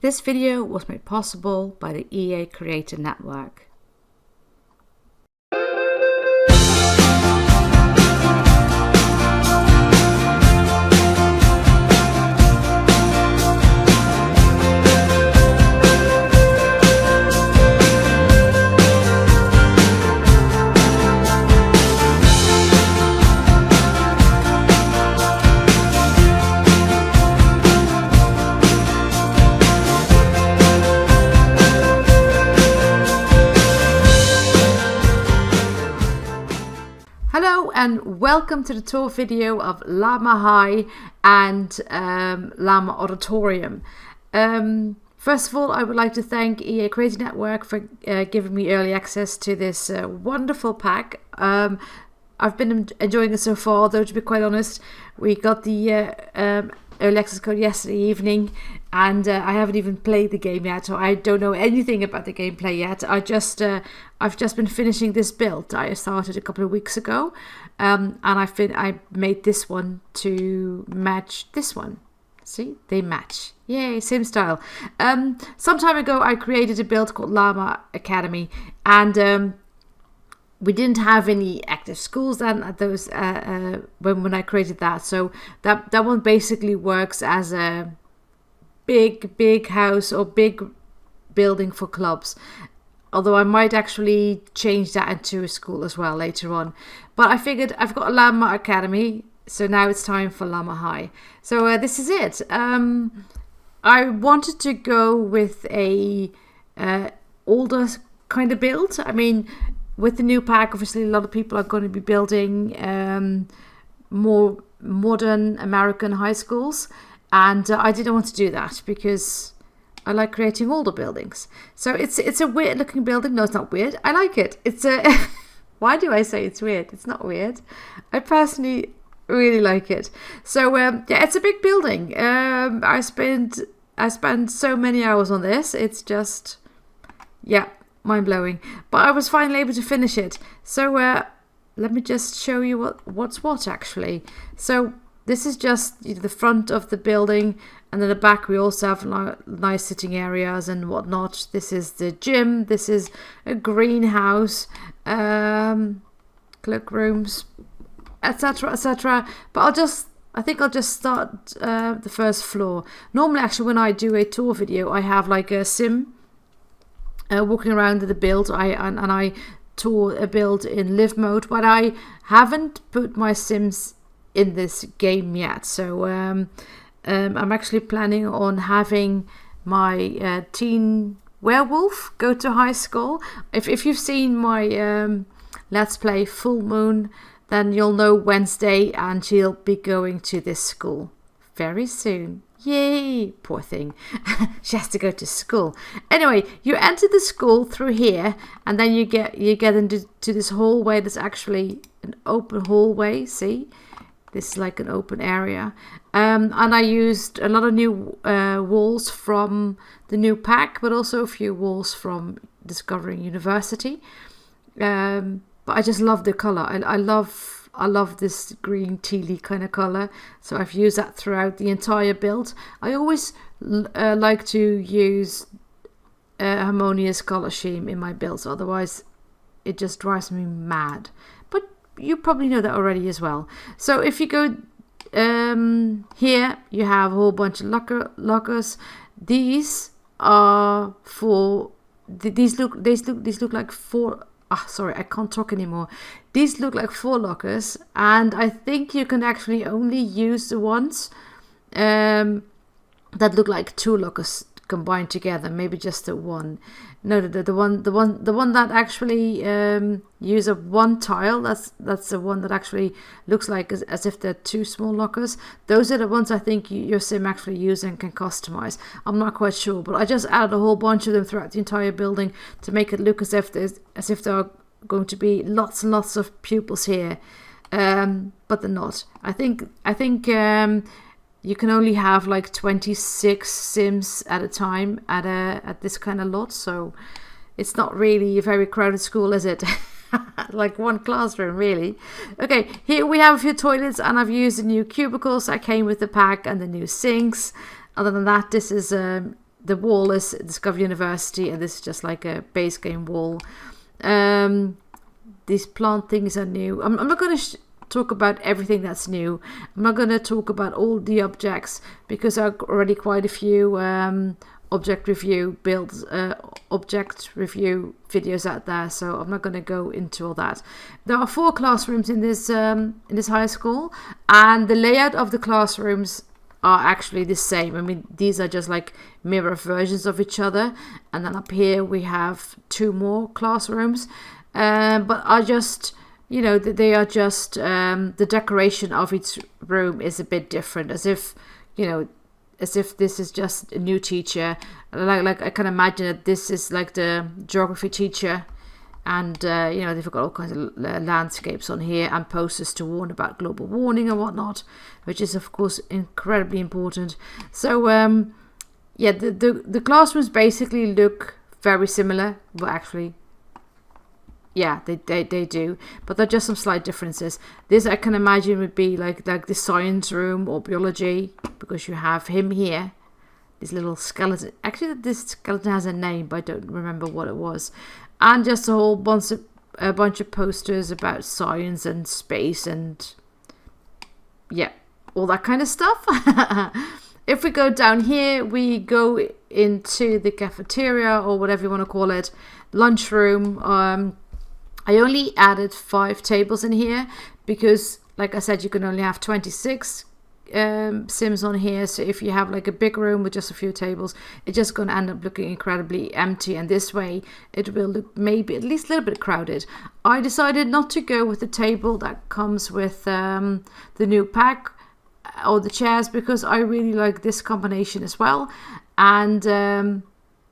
This video was made possible by the EA Creator Network. Hello and welcome to the tour video of Llama High and Llama Auditorium. First of all, I would like to thank EA Creator Network for giving me early access to this wonderful pack. I've been enjoying it so far, though to be quite honest, we got the early access code yesterday evening and I haven't even played the game yet, so I don't know anything about the gameplay yet. I've just been finishing this build. I started a couple of weeks ago and I made this one to match this one. See, they match. Yay, same style. Some time ago I created a build called Llama Academy, and we didn't have any active schools then at those when I created that. So that one basically works as a big house or big building for clubs. Although I might actually change that into a school as well later on. But I figured I've got a Llama Academy, so now it's time for Llama High. So this is it. I wanted to go with a older kind of build. I mean, with the new pack, obviously a lot of people are going to be building more modern American high schools. And I didn't want to do that because I like creating older buildings. So it's a weird looking building. No, it's not weird. I like it. It's a... Why do I say it's weird? It's not weird. I personally really like it. So yeah, it's a big building. I spent so many hours on this. It's just, yeah, mind-blowing. But I was finally able to finish it. So let me just show you what's what actually. So this is just the front of the building, and then the back we also have nice sitting areas and whatnot. This is the gym. This is a greenhouse, cloakrooms, etc., etc. But I think I'll just start the first floor. Normally, actually, when I do a tour video, I have like a sim walking around the build. I tour a build in live mode, but I haven't put my sims in this game yet. So I'm actually planning on having my teen werewolf go to high school. If you've seen my Let's Play Full Moon, then you'll know Wednesday, and she'll be going to this school very soon. Yay, poor thing. She has to go to school. Anyway, you enter the school through here, and then you get into this hallway. There's actually an open hallway, see? This is like an open area. And I used a lot of new walls from the new pack, but also a few walls from Discovering University. But I just love the color. I love this green tealy kind of color. So I've used that throughout the entire build. I always like to use a harmonious color scheme in my builds. Otherwise, it just drives me mad. But you probably know that already as well. So if you go here, you have a whole bunch of lockers. These are for these look like four. Sorry, I can't talk anymore. These look like 4 lockers, and I think you can actually only use the ones that look like 2 lockers combined together. Maybe just the one. No, the one that actually use a one tile. That's the one that actually looks like as if they're 2 small lockers. Those are the ones I think your sim actually use and can customize. I'm not quite sure, but I just added a whole bunch of them throughout the entire building to make it look as if there are going to be lots and lots of pupils here, but they're not. I think you can only have like 26 sims at a time at this kind of lot, so it's not really a very crowded school, is it? Like one classroom, really. Okay, here we have a few toilets, and I've used the new cubicles that came with the pack and the new sinks. Other than that, this is the wall is Discover University, and this is just like a base game wall. These plant things are new. I'm not going to talk about everything that's new. I'm not going to talk about all the objects because there are already quite a few object review videos out there, so I'm not going to go into all that. There are 4 classrooms in this high school, and the layout of the classrooms are actually the same. I mean, these are just like mirror versions of each other, and then up here we have 2 more classrooms, but are just, you know, they are just the decoration of each room is a bit different, as if, you know, as if this is just a new teacher. Like I can imagine that this is like the geography teacher, and you know, they've got all kinds of landscapes on here and posters to warn about global warming and whatnot, which is of course incredibly important. So yeah, the classrooms basically look very similar. Well, actually, yeah, they do, but there are just some slight differences. This I can imagine would be like the science room or biology, because you have him here, this little skeleton. Actually, this skeleton has a name, but I don't remember what it was. And just a bunch of posters about science and space and yeah, all that kind of stuff. If we go down here, we go into the cafeteria, or whatever you want to call it, lunchroom. I only added 5 tables in here because, like I said, you can only have 26 Sims on here. So if you have like a big room with just a few tables, it's just going to end up looking incredibly empty, and this way it will look maybe at least a little bit crowded. I decided not to go with the table that comes with the new pack or the chairs, because I really like this combination as well. And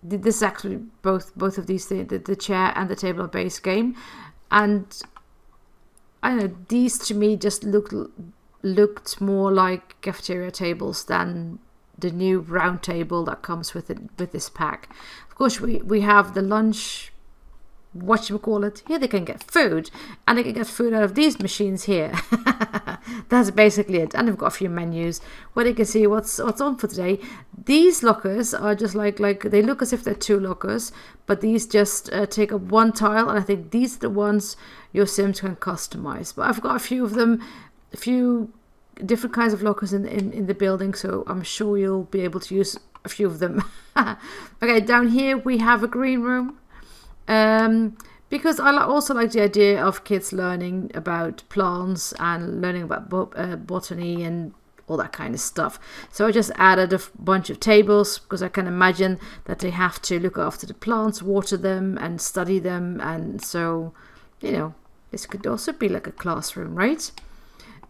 this is actually both of these things, the chair and the table are base game, and I don't know, these to me just looked more like cafeteria tables than the new round table that comes with this pack. Of course, we have the lunch, whatchamacallit. Here they can get food, and they can get food out of these machines here. That's basically it. And they've got a few menus where they can see what's on for today. These lockers are just like they look as if they're 2 lockers, but these just take up 1 tile, and I think these are the ones your Sims can customize. But I've got a few of them, a few different kinds of lockers in the building, so I'm sure you'll be able to use a few of them. Okay, down here we have a green room, because I also like the idea of kids learning about plants and learning about botany and all that kind of stuff. So I just added a bunch of tables, because I can imagine that they have to look after the plants, water them and study them, and so, you know, this could also be like a classroom, right?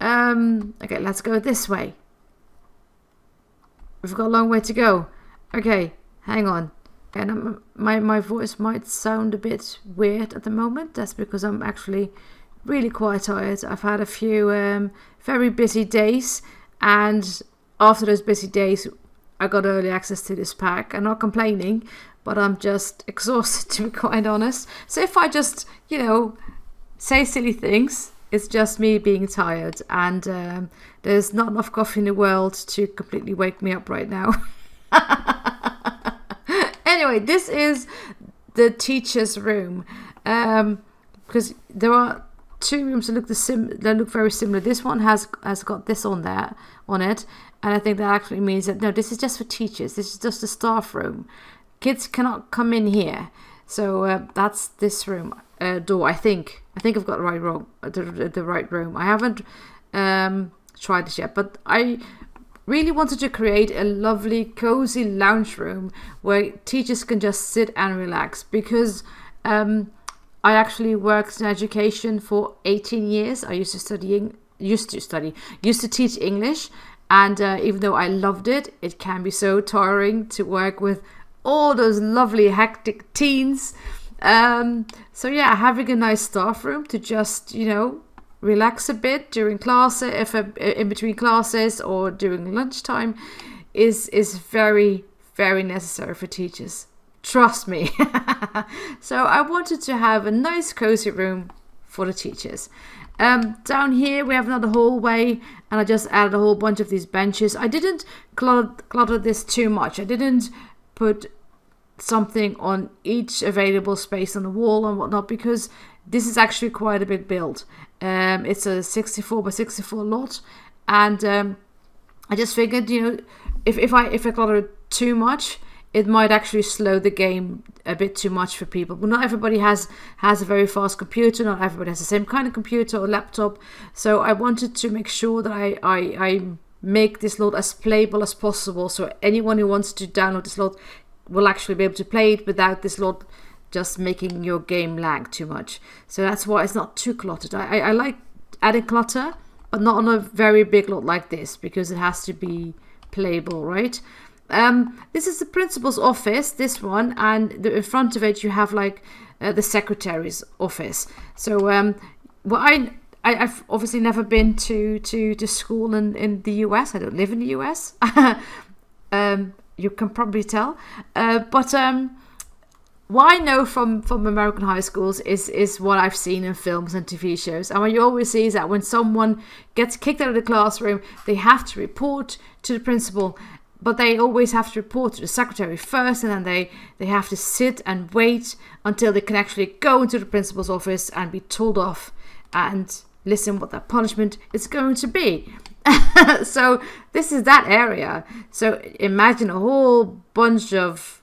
Okay, let's go this way. We've got a long way to go. Okay, hang on. And my voice might sound a bit weird at the moment. That's because I'm actually really quite tired. I've had a few very busy days, and after those busy days I got early access to this pack. I'm not complaining, but I'm just exhausted, to be quite honest. So if I just, you know, say silly things, it's just me being tired, and there's not enough coffee in the world to completely wake me up right now. Anyway, this is the teacher's room, because there are 2 rooms that look very similar. This one has got this on it, and I think that actually means that no, this is just for teachers. This is just a staff room. Kids cannot come in here. So that's this room door. I think I've got the right room. I haven't tried this yet, but I really wanted to create a lovely cozy lounge room where teachers can just sit and relax, because I actually worked in education for 18 years. I used to teach English, and even though I loved it, it can be so tiring to work with all those lovely hectic teens. So yeah, having a nice staff room to just, you know, relax a bit during class, in between classes or during lunchtime, is very, very necessary for teachers. Trust me. So I wanted to have a nice cozy room for the teachers. Down here we have another hallway, and I just added a whole bunch of these benches. I didn't clutter this too much. I didn't put something on each available space on the wall and whatnot, because this is actually quite a big build. It's a 64 by 64 lot, and I just figured, if I clutter it too much, it might actually slow the game a bit too much for people. But not everybody has a very fast computer. Not everybody has the same kind of computer or laptop. So I wanted to make sure that I make this lot as playable as possible. So anyone who wants to download this lot will actually be able to play it without this lot just making your game lag too much. So that's why it's not too cluttered. I like adding clutter, but not on a very big lot like this, because it has to be playable, right? This is the principal's office, this one, and in front of it you have like the secretary's office. So I've obviously never been to school in the US. I don't live in the US. You can probably tell, but what I know from American high schools is what I've seen in films and TV shows. And what you always see is that when someone gets kicked out of the classroom, they have to report to the principal, but they always have to report to the secretary first, and then they have to sit and wait until they can actually go into the principal's office and be told off and listen what that punishment is going to be. So this is that area. So imagine a whole bunch of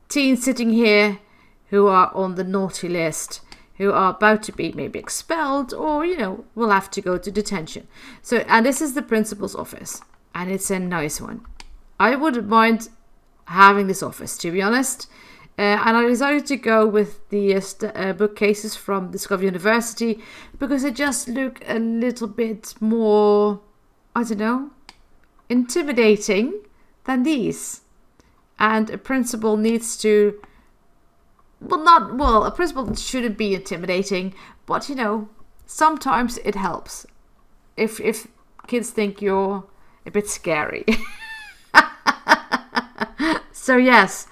teens sitting here who are on the naughty list, who are about to be maybe expelled, or will have to go to detention. So, and this is the principal's office, and it's a nice one. I wouldn't mind having this office, to be honest. And I decided to go with the bookcases from Discovery University because they just look a little bit more, I don't know, intimidating than these. And a principal needs to, a principal shouldn't be intimidating, but sometimes it helps if kids think you're a bit scary. So yes,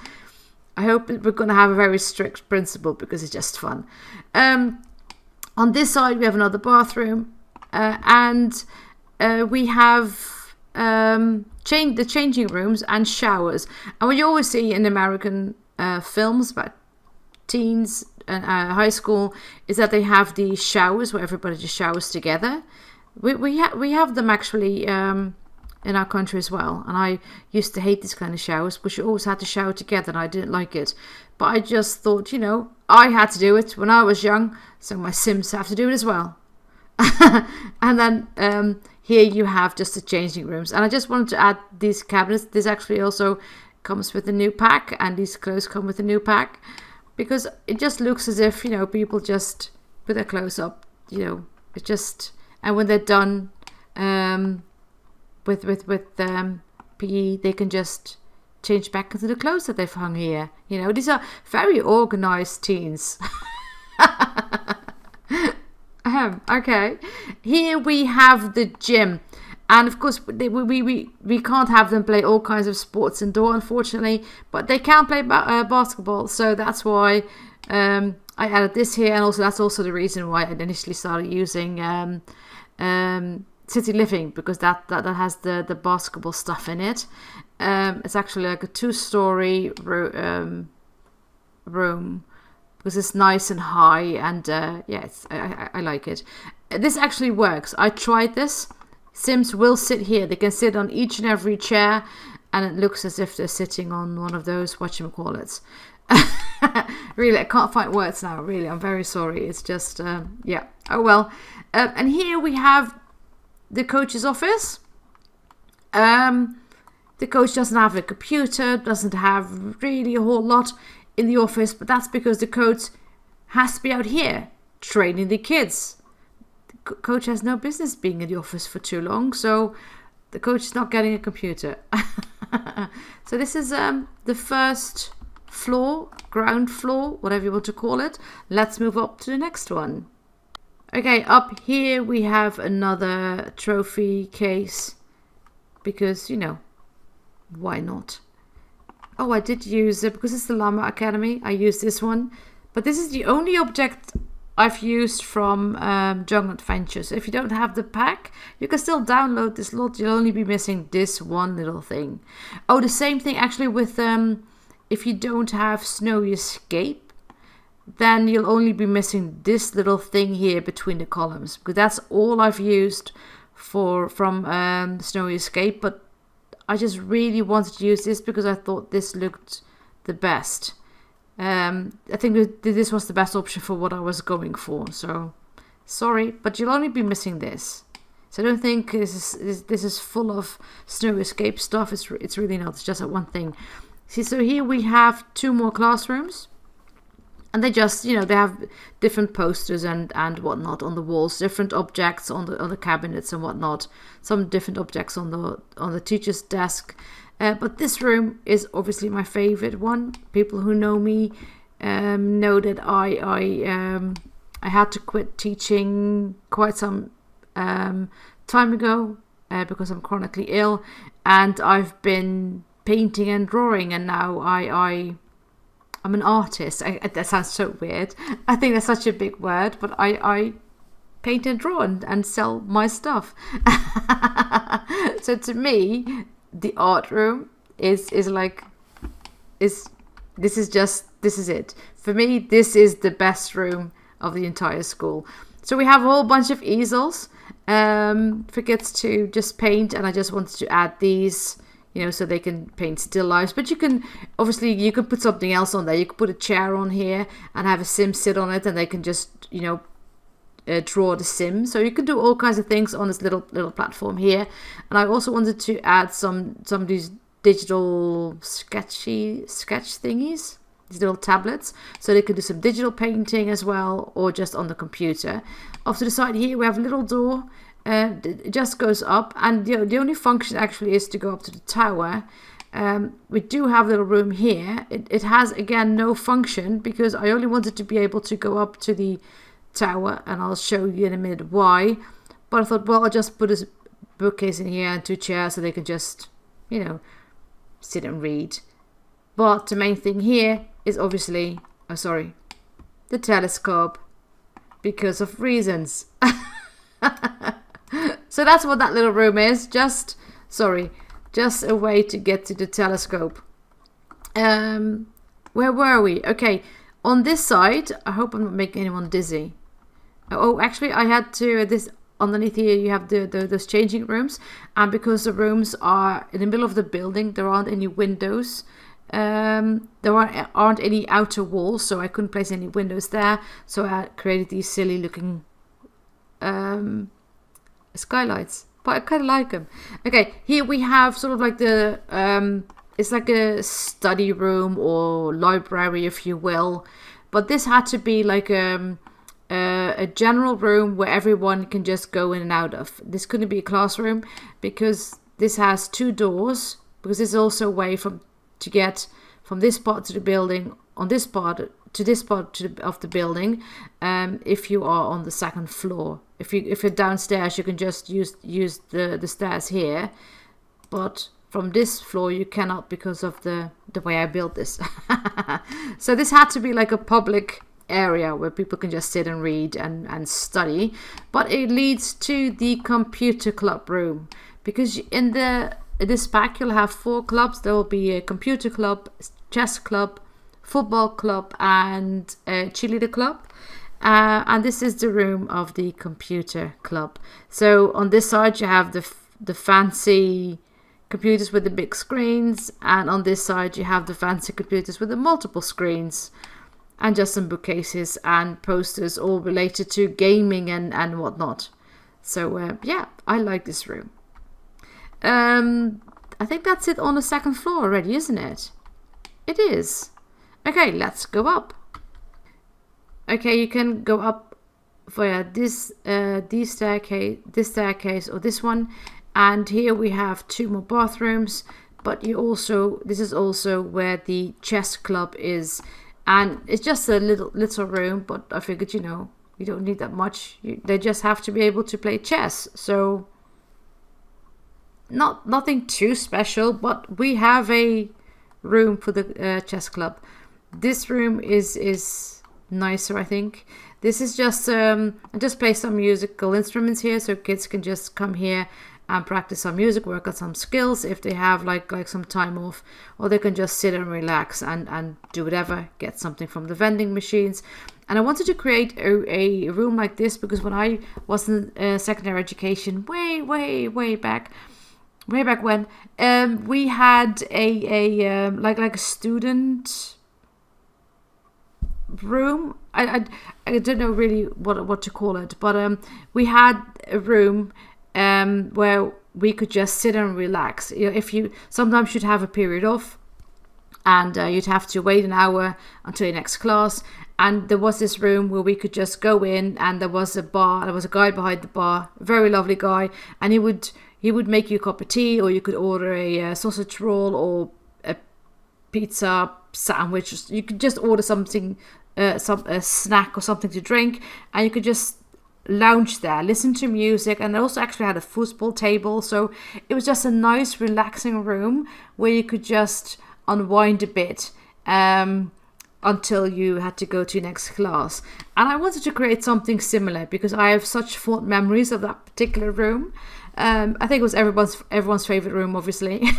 I hope we're going to have a very strict principal because it's just fun. On this side we have another bathroom, and we have the changing rooms and showers. And what you always see in American films about teens and high school is that they have these showers where everybody just showers together. We have them actually in our country as well, and I used to hate this kind of showers because you always had to shower together, and I didn't like it. But I just thought, I had to do it when I was young, so my Sims have to do it as well. And then here you have just the changing rooms, and I just wanted to add these cabinets. This actually also comes with a new pack, and these clothes come with a new pack, because it just looks as if people just put their clothes up. It just, and when they're done with PE, they can just change back into the clothes that they've hung here. These are very organized teens. Okay, here we have the gym, and of course we can't have them play all kinds of sports indoor, unfortunately, but they can play basketball. So that's why I added this here, and also that's also the reason why I initially started using City Living, because that has the basketball stuff in it. It's actually like a 2-story room because it's nice and high, and I like it. This actually works. I tried this. Sims will sit here. They can sit on each and every chair, and it looks as if they're sitting on one of those whatchamacallits. Really, I can't find words now. Really, I'm very sorry. It's just oh well. And here we have the coach's office. The coach doesn't have a computer, doesn't have really a whole lot in the office, but that's because the coach has to be out here training the kids. The coach has no business being in the office for too long, so the coach is not getting a computer. So this is the first floor, ground floor, whatever you want to call it. Let's move up to the next one. Okay, up here we have another trophy case, because why not? Oh, I did use it because it's the Llama Academy. I used this one, but this is the only object I've used from Jungle Adventures. If you don't have the pack, you can still download this lot. You'll only be missing this one little thing. Oh, the same thing actually with if you don't have Snowy Escape, then you'll only be missing this little thing here between the columns, because that's all I've used from Snowy Escape. But I just really wanted to use this because I thought this looked the best. I think this was the best option for what I was going for. So sorry, but you'll only be missing this. So I don't think this is full of Snow Escape stuff. It's really not. It's just that one thing. See, so here we have 2 more classrooms, and they just, they have different posters and whatnot on the walls, different objects on the cabinets and whatnot. Some different objects on the teacher's desk. But this room is obviously my favorite one. People who know me know that I had to quit teaching quite some time ago because I'm chronically ill, and I've been painting and drawing, and now I'm an artist. That sounds so weird. I think that's such a big word, but I paint and draw and sell my stuff. So to me, the art room is it. For me, this is the best room of the entire school. So we have a whole bunch of easels for kids to just paint, and I just wanted to add these, so they can paint still lifes. But you can put something else on there. You could put a chair on here and have a sim sit on it, and they can just draw the sim. So you can do all kinds of things on this little platform here. And I also wanted to add some of these digital sketch thingies, these little tablets, so they can do some digital painting as well, or just on the computer. Off to the side here we have a little door. It just goes up, and the only function actually is to go up to the tower. We do have a little room here. It has again no function because I only wanted to be able to go up to the tower, and I'll show you in a minute why. But I thought, well, I'll just put a bookcase in here and 2 chairs so they can just sit and read. But the main thing here is obviously the telescope, because of reasons. So that's what that little room is. Just a way to get to the telescope. Where were we? Okay, on this side, I hope I'm not making anyone dizzy. Oh, actually, I had to, this underneath here, you have those changing rooms. And because the rooms are in the middle of the building, there aren't any windows. There aren't any outer walls, so I couldn't place any windows there. So I created these silly looking skylights. But I kind of like them. Okay, here we have sort of like the, it's like a study room or library, if you will. But this had to be like a general room where everyone can just go in and out of. This couldn't be a classroom because this has 2 doors, because this is also a way to get from this part to the building, on this part to this part of the building, if you are on the 2nd floor. If you're downstairs, you can just use the stairs here, but from this floor you cannot because of the way I built this. So this had to be like a public area where people can just sit and read and study. But it leads to the computer club room, because in this pack you'll have 4 clubs. There will be a computer club, chess club, football club, and a cheerleader club. And this is the room of the computer club. So on this side you have the fancy computers with the big screens, and on this side you have the fancy computers with the multiple screens, and just some bookcases and posters all related to gaming and whatnot. So yeah, I like this room. I think that's it on the 2nd floor already, isn't it? It is. Okay, let's go up. Okay, you can go up via this staircase, or this one. And here we have 2 more bathrooms. But this is also where the chess club is. And it's just a little room, but I figured, you don't need that much. They just have to be able to play chess. So nothing too special, but we have a room for the chess club. This room is nicer, I think. This is just I just play some musical instruments here, so kids can just come here and practice some music, work on some skills if they have like some time off, or they can just sit and relax and do whatever, get something from the vending machines. And I wanted to create a room like this because when I was in secondary education, way back when, we had a like a student room. I don't know really what to call it, but we had a room where we could just sit and relax. You know, if you sometimes you'd have a period off, and you'd have to wait an hour until your next class. And there was this room where we could just go in, and there was a bar. There was a guy behind the bar, very lovely guy, and he would make you a cup of tea, or you could order a sausage roll or a pizza sandwich. You could just order something, a snack or something to drink, and you could just lounge there, listen to music. And they also actually had a football table, so it was just a nice relaxing room where you could just unwind a bit until you had to go to your next class. And I wanted to create something similar because I have such fond memories of that particular room. I think it was everyone's favorite room, obviously.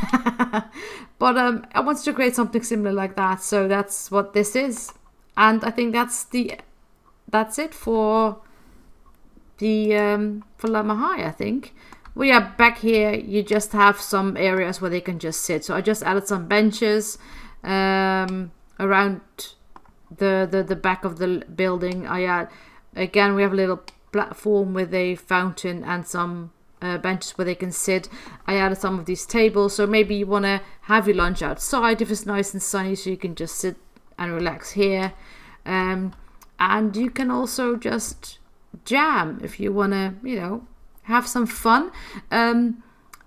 But I wanted to create something similar like that, so that's what this is. And I think that's it for Llama High, I think. Well, yeah, back here you just have some areas where they can just sit. So I just added some benches around the back of the building. Again, we have a little platform with a fountain and some benches where they can sit. I added some of these tables, so maybe you want to have your lunch outside if it's nice and sunny, so you can just sit and relax here. And you can also just jam if you want to, have some fun. I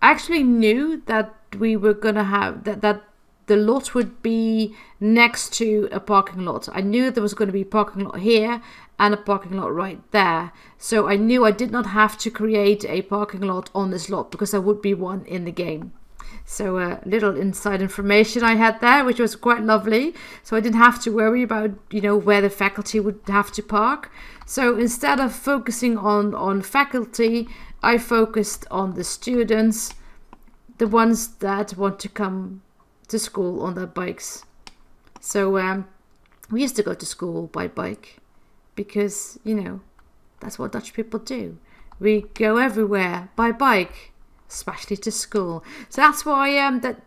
actually knew that we were going to have that the lot would be next to a parking lot. I knew there was going to be a parking lot here and a parking lot right there. So I knew I did not have to create a parking lot on this lot because there would be one in the game. So a little inside information I had there, which was quite lovely. So I didn't have to worry about, where the faculty would have to park. So instead of focusing on faculty, I focused on the students, the ones that want to come to school on their bikes. So we used to go to school by bike because, that's what Dutch people do. We go everywhere by bike, especially to school. So that's why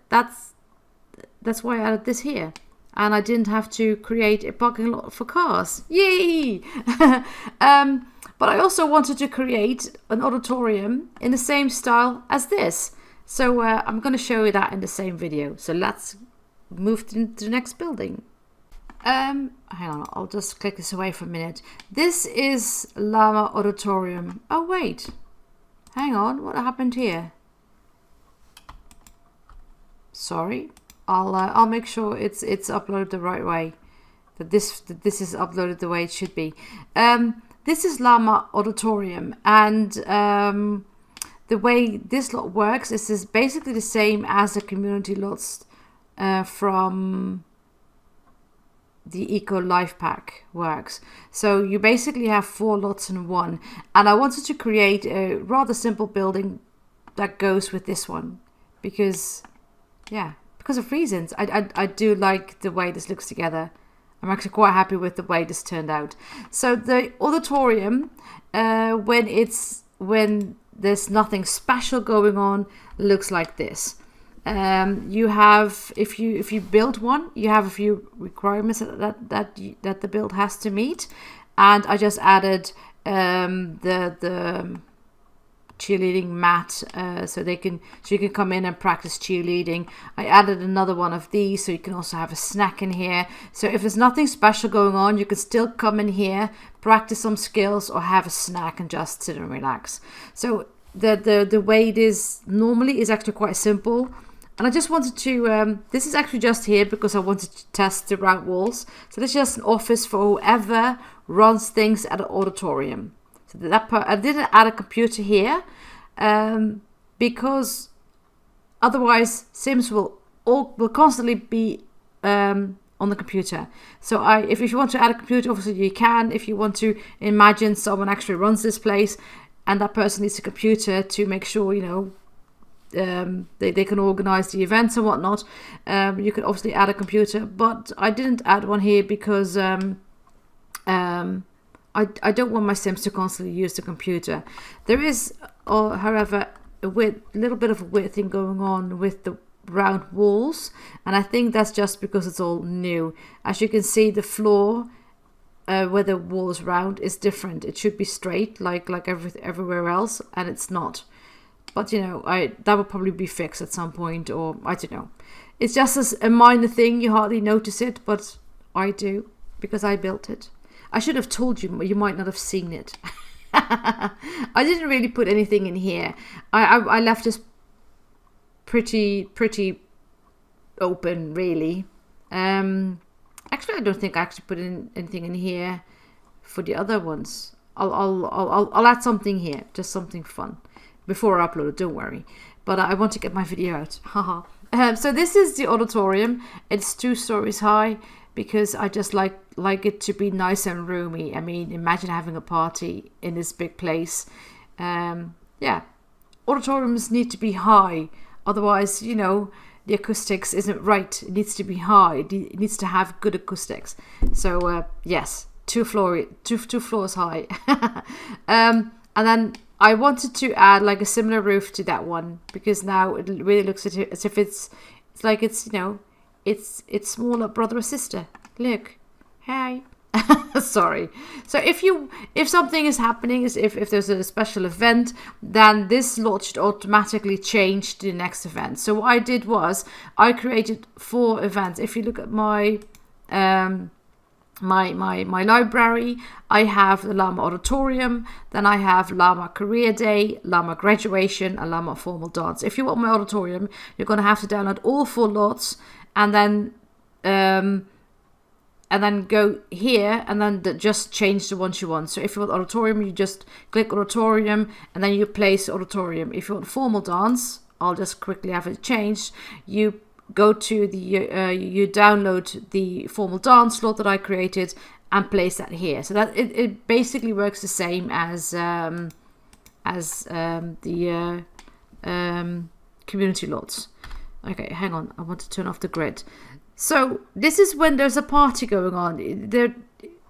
that's why I added this here. And I didn't have to create a parking lot for cars. Yay! But I also wanted to create an auditorium in the same style as this. So I'm going to show you that in the same video. So let's move to the next building. Hang on, I'll just click this away for a minute. This is Llama Auditorium. Oh wait, hang on, what happened here? Sorry, I'll make sure it's uploaded the right way. That this is uploaded the way it should be. This is Llama Auditorium, and the way this lot works is basically the same as the community lots from the Eco Life Pack works. So you basically have 4 lots in one, and I wanted to create a rather simple building that goes with this one because of reasons. I do like the way this looks together. I'm actually quite happy with the way this turned out. So the auditorium, when there's nothing special going on, looks like this. You have, if you build one, you have a few requirements that the build has to meet, and I just added the cheerleading mat so you can come in and practice cheerleading. I added another one of these so you can also have a snack in here. So if there's nothing special going on, you can still come in here, practice some skills, or have a snack and just sit and relax. So the way it is normally is actually quite simple. And I just wanted to, this is actually just here because I wanted to test the round walls. So this is just an office for whoever runs things at an auditorium. So I didn't add a computer here because otherwise Sims will constantly be on the computer. So if you want to add a computer, obviously you can. If you want to imagine someone actually runs this place and that person needs a computer to make sure, you know, they can organize the events and whatnot, you could obviously add a computer, but I didn't add one here because I don't want my Sims to constantly use the computer. There is, however, a little bit of a weird thing going on with the round walls, and I think that's just because it's all new. As you can see, the floor where the wall is round is different. It should be straight like everywhere else, and it's not. But you know, that will probably be fixed at some point, or I don't know. It's just a minor thing, you hardly notice it, but I do, because I built it. I should have told you, but you might not have seen it. I didn't really put anything in here. I left this pretty open, really. Actually, I don't think I actually put anything in here for the other ones. I'll add something here, just something fun, before I upload it, don't worry. But I want to get my video out. Haha. So this is the auditorium. It's 2 stories high because I just like it to be nice and roomy. I mean, imagine having a party in this big place. Yeah, auditoriums need to be high. Otherwise, you know, the acoustics isn't right. It needs to be high. It needs to have good acoustics. So yes, 2 floors high. And then I wanted to add like a similar roof to that one, because now it really looks as if it's like it's, you know, it's smaller brother or sister. Look, hi. Sorry. So if something is happening, if there's a special event, then this lot should automatically change to the next event. So what I did was I created 4 events. If you look at my my library, I have the Llama Auditorium, then I have Llama Career Day, Llama Graduation, and Llama Formal Dance. If you want my auditorium, you're going to have to download all 4 lots, and then go here and then just change the ones you want. So if you want auditorium, you just click auditorium and then you place auditorium. If you want formal dance, I'll just quickly have it changed. You go to the you download the formal dance slot that I created and place that here. So that it basically works the same as the community lots. Okay, hang on. I want to turn off the grid. So this is when there's a party going on.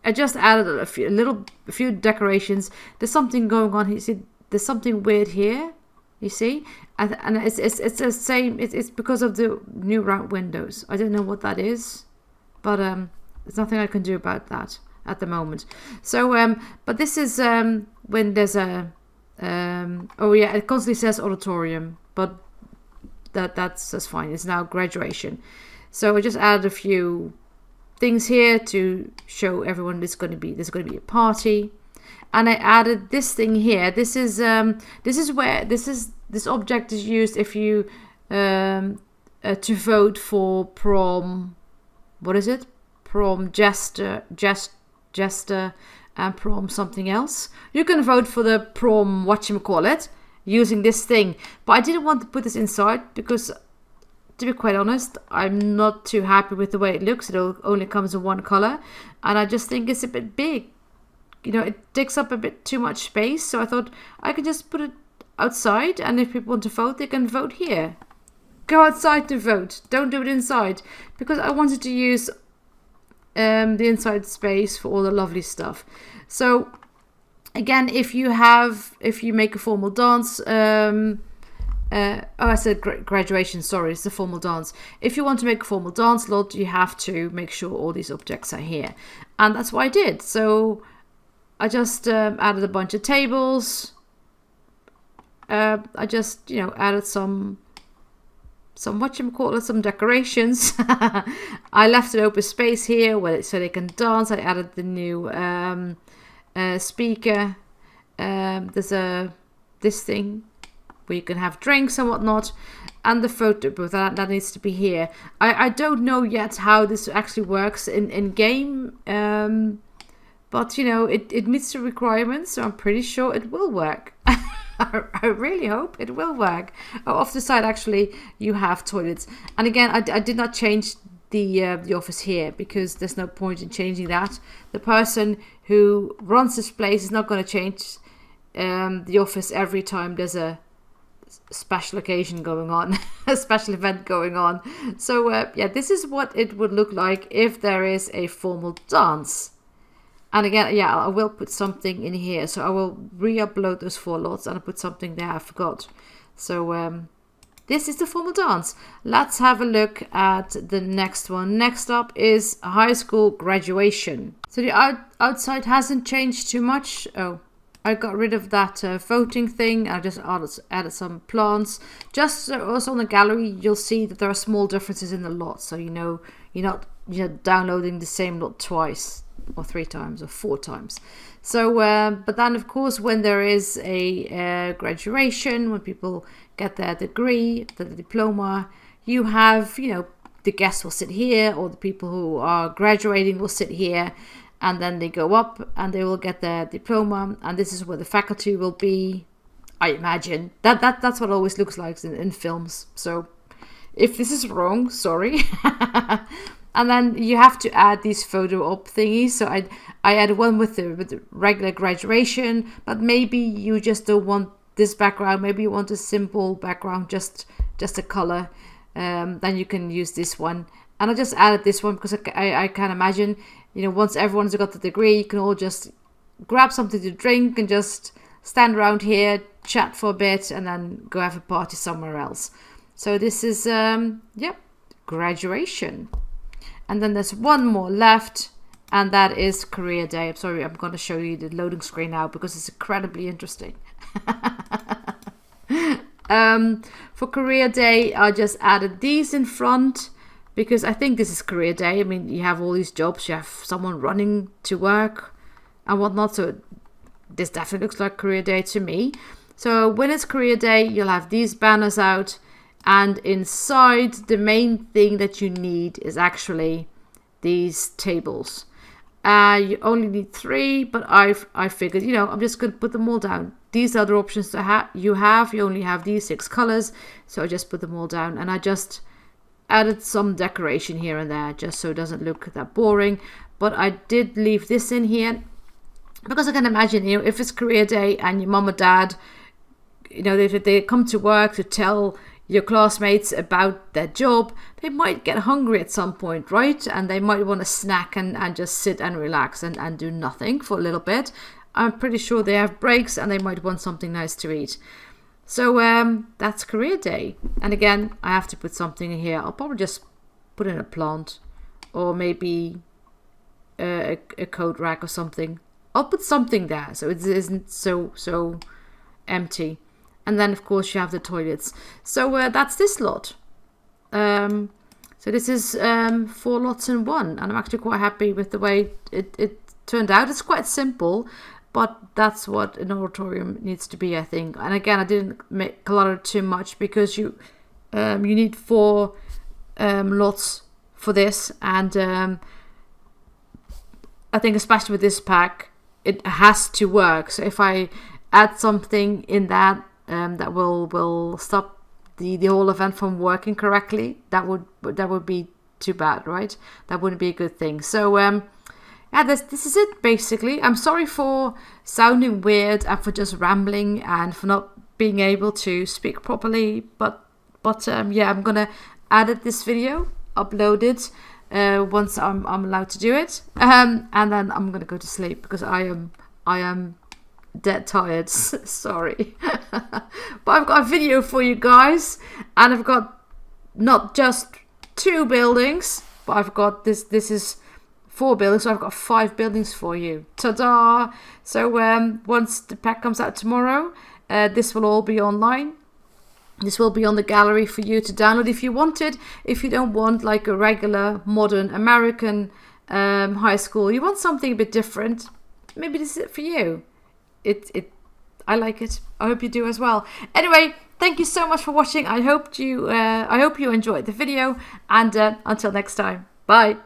I just added a few decorations. There's something going on. You see, there's something weird here. You see, and it's the same. It's because of the new round windows. I don't know what that is, but there's nothing I can do about that at the moment. So but this is when there's a oh yeah, it constantly says auditorium, but that's fine. It's now graduation. So I just added a few things here to show everyone there's going to be a party, and I added this thing here. This is where this object is used if you to vote for prom. What is it? Prom jester, and prom something else. You can vote for the prom whatchamacallit using this thing, but I didn't want to put this inside because, to be quite honest, I'm not too happy with the way it looks. It only comes in one color, and I just think it's a bit big. You know, it takes up a bit too much space, so I thought I could just put it outside, and if people want to vote, they can vote here. Go outside to vote. Don't do it inside, because I wanted to use the inside space for all the lovely stuff. So again, if you make a formal dance, I said graduation, sorry, it's the formal dance. If you want to make a formal dance lot, you have to make sure all these objects are here. And that's what I did. So I just added a bunch of tables. I just, you know, added some some decorations. I left an open space here so they can dance. I added the new speaker. There's this thing where you can have drinks and whatnot, and the photo booth that needs to be here. I don't know yet how this actually works in game, but you know, it meets the requirements, so I'm pretty sure it will work. I really hope it will work. Oh, off the side actually you have toilets, and again I did not change the office here, because there's no point in changing that. The person who runs this place is not going to change the office every time there's a special occasion going on, a special event going on. So yeah, this is what it would look like if there is a formal dance. And again, yeah, I will put something in here. So I will re-upload those 4 lots and I'll put something there I forgot. So this is the formal dance. Let's have a look at the next one. Next up is high school graduation. So the outside hasn't changed too much. Oh, I got rid of that voting thing. I just added some plants. Just also on the gallery, you'll see that there are small differences in the lots. So you know you're not downloading the same lot twice, or 3 times, or 4 times. So, but then of course, when there is a graduation, when people get their degree, the diploma, you have, the guests will sit here, or the people who are graduating will sit here, and then they go up and they will get their diploma, and this is where the faculty will be. I imagine that's what it always looks like in films. So if this is wrong, sorry. And then you have to add these photo op thingies. So I added one with the regular graduation, but maybe you just don't want this background. Maybe you want a simple background, just a color. Then you can use this one. And I just added this one because I can imagine, once everyone's got the degree, you can all just grab something to drink and just stand around here, chat for a bit, and then go have a party somewhere else. So this is, graduation. And then there's one more left, and that is career day. I'm sorry, I'm going to show you the loading screen now because it's incredibly interesting. For career day, I just added these in front because I think this is career day. I mean, you have all these jobs, you have someone running to work and whatnot. So this definitely looks like career day to me. So when it's career day, you'll have these banners out. And inside, the main thing that you need is actually these tables. You only need 3, but I figured, I'm just going to put them all down. These are the options that you have. You only have these 6 colors, so I just put them all down. And I just added some decoration here and there, just so it doesn't look that boring. But I did leave this in here because I can imagine, if it's career day and your mom or dad, if they come to work to tell your classmates about their job, they might get hungry at some point, right? And they might want a snack and just sit and relax and do nothing for a little bit. I'm pretty sure they have breaks and they might want something nice to eat. So that's career day. And again, I have to put something in here. I'll probably just put in a plant or maybe a coat rack or something. I'll put something there so it isn't so empty. And then, of course, you have the toilets. So that's this lot. So this is 4 lots in one. And I'm actually quite happy with the way it turned out. It's quite simple, but that's what an auditorium needs to be, I think. And again, I didn't make color too much because you need 4 lots for this. And I think especially with this pack, it has to work. So if I add something in that, that will stop the whole event from working correctly, that would be too bad, right? That wouldn't be a good thing. So yeah, this is it basically. I'm sorry for sounding weird and for just rambling and for not being able to speak properly, but yeah, I'm gonna edit this video, upload it once I'm allowed to do it, and then I'm gonna go to sleep because I am dead tired. Sorry. But I've got a video for you guys, and I've got not just 2 buildings, but I've got this is 4 buildings, so I've got 5 buildings for you. Ta-da! So once the pack comes out tomorrow, this will all be online. This will be on the gallery for you to download if you want it. If you don't want like a regular modern American high school, you want something a bit different, maybe this is it for you. I like it. I hope you do as well. Anyway, thank you so much for watching. I hope you enjoyed the video, and until next time, bye.